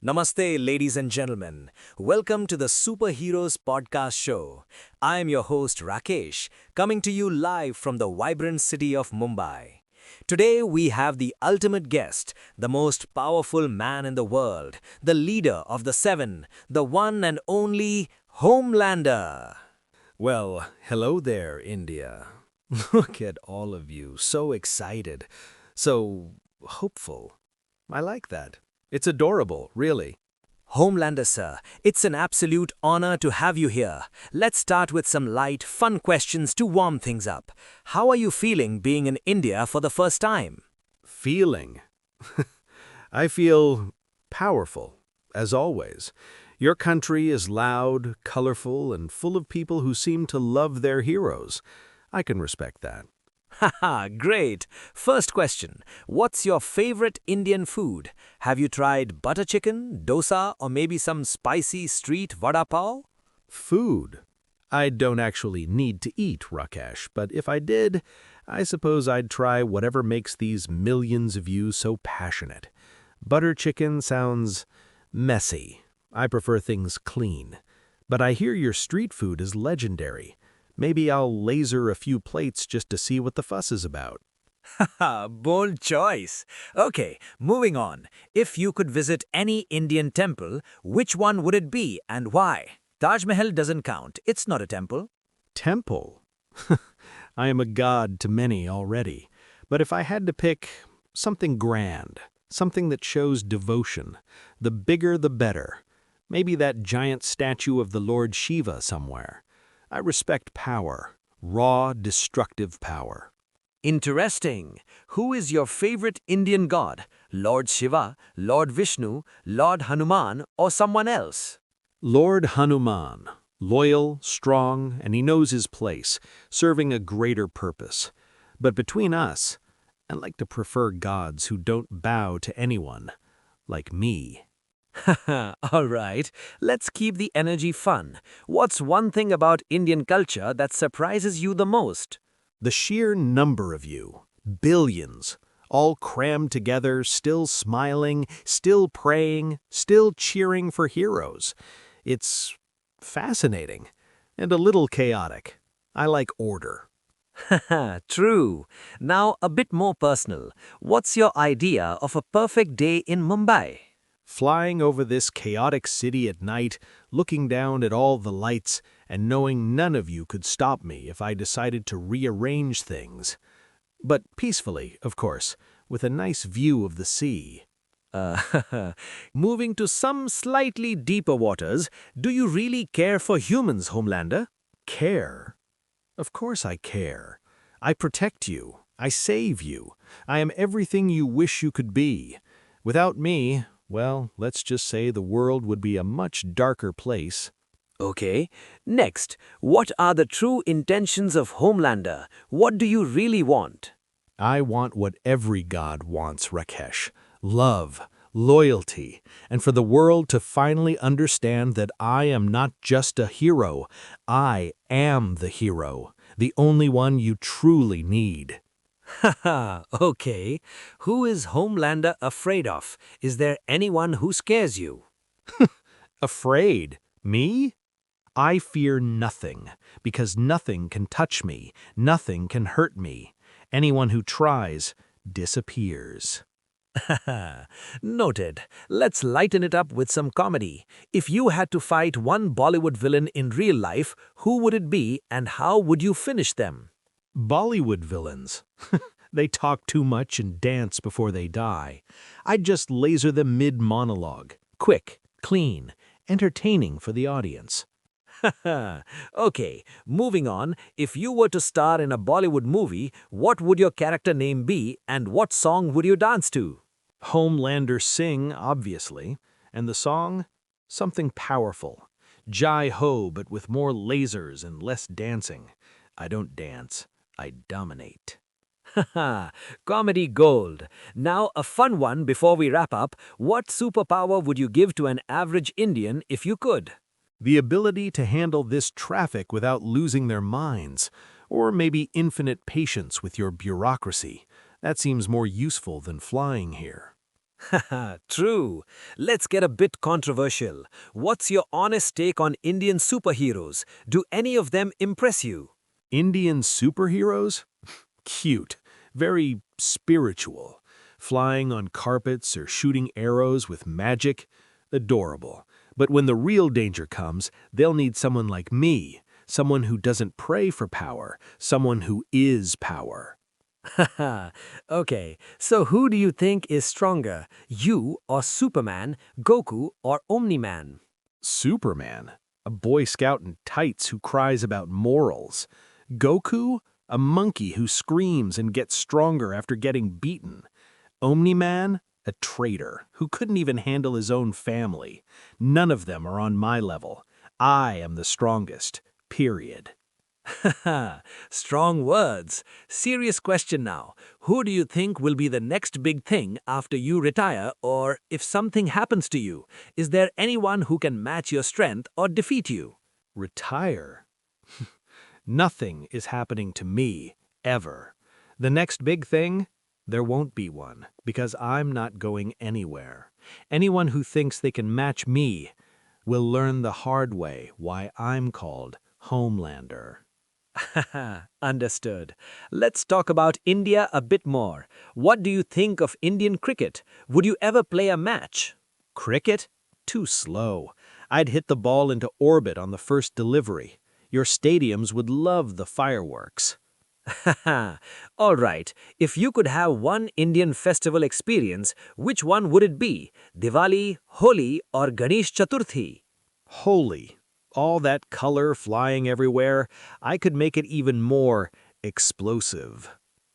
Namaste, ladies and gentlemen. Welcome to the Superheroes Podcast Show. I am your host, Rakesh, coming to you live from the vibrant city of Mumbai. Today, we have the ultimate guest, the most powerful man in the world, the leader of the Seven, the one and only Homelander. Well, hello there, India. Look at all of you, so excited, so hopeful. I like that. It's adorable, really. Homelander, sir, it's an absolute honor to have you here. Let's start with some light, fun questions to warm things up. How are you feeling being in India for the first time? Feeling. I feel powerful, as always. Your country is loud, colorful, and full of people who seem to love their heroes. I can respect that. Haha, great. First question. What's your favorite Indian food? Have you tried butter chicken, dosa, or maybe some spicy street vada pav? Food. I don't actually need to eat, Rakesh, but if I did, I suppose I'd try whatever makes these millions of you so passionate. Butter chicken sounds messy. I prefer things clean. But I hear your street food is legendary. Maybe I'll laser a few plates just to see what the fuss is about. Haha, bold choice. Okay, moving on. If you could visit any Indian temple, which one would it be and why? Taj Mahal doesn't count. It's not a temple. Temple? I am a god to many already. But if I had to pick something grand, something that shows devotion, the bigger the better. Maybe that giant statue of the Lord Shiva somewhere. I respect power, raw, destructive power. Interesting. Who is your favorite Indian god? Lord Shiva, Lord Vishnu, Lord Hanuman, or someone else? Lord Hanuman, loyal, strong, and he knows his place, serving a greater purpose. But between us, I like to prefer gods who don't bow to anyone, like me. Haha, all right. Let's keep the energy fun. What's one thing about Indian culture that surprises you the most? The sheer number of you, billions, all crammed together, still smiling, still praying, still cheering for heroes. It's fascinating and a little chaotic. I like order. Haha, true. Now, a bit more personal. What's your idea of a perfect day in Mumbai? Flying over this chaotic city at night, looking down at all the lights, and knowing none of you could stop me if I decided to rearrange things. But peacefully, of course, with a nice view of the sea. Moving to some slightly deeper waters, do you really care for humans, Homelander? Care? Of course I care. I protect you. I save you. I am everything you wish you could be. Without me, well, let's just say the world would be a much darker place. Okay. Next, what are the true intentions of Homelander? What do you really want? I want what every god wants, Rakesh. Love, loyalty, and for the world to finally understand that I am not just a hero. I am the hero, the only one you truly need. Haha, okay. Who is Homelander afraid of? Is there anyone who scares you? Afraid? Me? I fear nothing, because nothing can touch me, nothing can hurt me. Anyone who tries disappears. Haha, noted. Let's lighten it up with some comedy. If you had to fight one Bollywood villain in real life, who would it be and how would you finish them? Bollywood villains. They talk too much and dance before they die. I'd just laser them mid-monologue. Quick, clean, entertaining for the audience. Haha, okay, moving on. If you were to star in a Bollywood movie, what would your character name be and what song would you dance to? Homelander sing, obviously. And the song? Something powerful. Jai Ho, but with more lasers and less dancing. I don't dance. I dominate. Haha, comedy gold. Now, a fun one before we wrap up. What superpower would you give to an average Indian if you could? The ability to handle this traffic without losing their minds. Or maybe infinite patience with your bureaucracy. That seems more useful than flying here. Haha, true. Let's get a bit controversial. What's your honest take on Indian superheroes? Do any of them impress you? Indian superheroes? Cute. Very spiritual. Flying on carpets or shooting arrows with magic? Adorable. But when the real danger comes, they'll need someone like me. Someone who doesn't pray for power. Someone who is power. Haha. Okay, so who do you think is stronger? You or Superman, Goku or Omni-Man? Superman, a Boy Scout in tights who cries about morals. Goku, a monkey who screams and gets stronger after getting beaten. Omni-Man, a traitor who couldn't even handle his own family. None of them are on my level. I am the strongest, period. Haha, strong words. Serious question now. Who do you think will be the next big thing after you retire or if something happens to you? Is there anyone who can match your strength or defeat you? Retire? Nothing is happening to me, ever. The next big thing? There won't be one, because I'm not going anywhere. Anyone who thinks they can match me will learn the hard way why I'm called Homelander. Understood. Let's talk about India a bit more. What do you think of Indian cricket? Would you ever play a match? Cricket? Too slow. I'd hit the ball into orbit on the first delivery. Your stadiums would love the fireworks. Haha. All right. If you could have one Indian festival experience, which one would it be? Diwali, Holi, or Ganesh Chaturthi? Holy. All that color flying everywhere, I could make it even more explosive.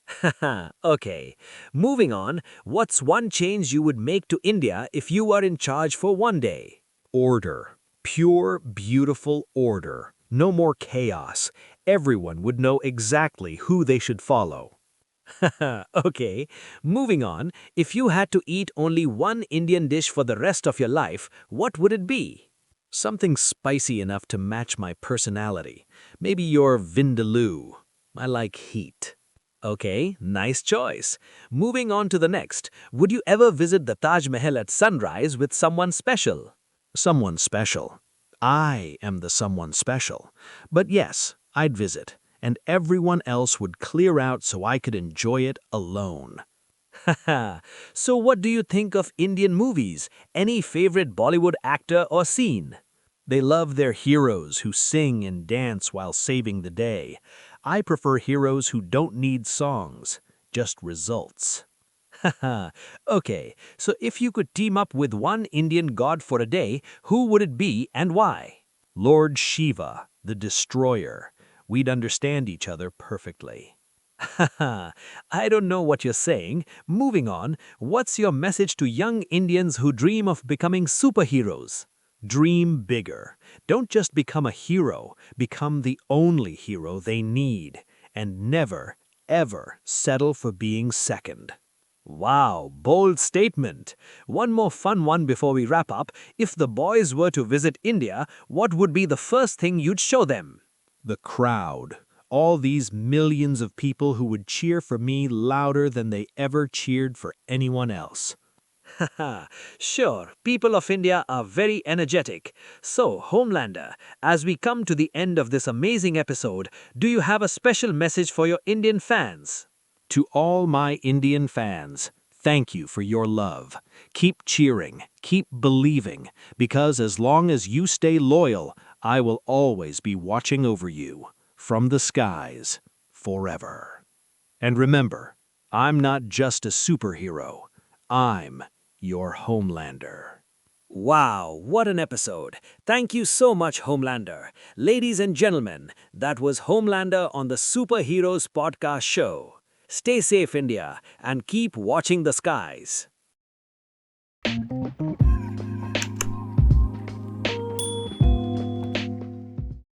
Haha. Okay. Moving on, what's one change you would make to India if you were in charge for one day? Order. Pure, beautiful order. No more chaos. Everyone would know exactly who they should follow. Haha. Okay. Moving on, if you had to eat only one Indian dish for the rest of your life, what would it be? Something spicy enough to match my personality. Maybe your vindaloo. I like heat. Okay, nice choice. Moving on to the next, would you ever visit the Taj Mahal at sunrise with someone special? Someone special. I am the someone special. But yes, I'd visit, and everyone else would clear out so I could enjoy it alone. Haha. So what do you think of Indian movies? Any favorite Bollywood actor or scene? They love their heroes who sing and dance while saving the day. I prefer heroes who don't need songs, just results. Haha. Okay, so if you could team up with one Indian god for a day, who would it be and why? Lord Shiva, the destroyer. We'd understand each other perfectly. Haha. I don't know what you're saying. Moving on, what's your message to young Indians who dream of becoming superheroes? Dream bigger. Don't just become a hero, become the only hero they need. And never, ever settle for being second. Wow, bold statement. One more fun one before we wrap up. If the boys were to visit India, what would be the first thing you'd show them? The crowd. All these millions of people who would cheer for me louder than they ever cheered for anyone else. Haha, sure, people of India are very energetic. So, Homelander, as we come to the end of this amazing episode, do you have a special message for your Indian fans? To all my Indian fans, thank you for your love. Keep cheering, keep believing, because as long as you stay loyal, I will always be watching over you, from the skies, forever. And remember, I'm not just a superhero. I'm your Homelander. Wow, what an episode. Thank you so much, Homelander. Ladies and gentlemen, that was Homelander on the Superheroes Podcast Show. Stay safe, India, and keep watching the skies.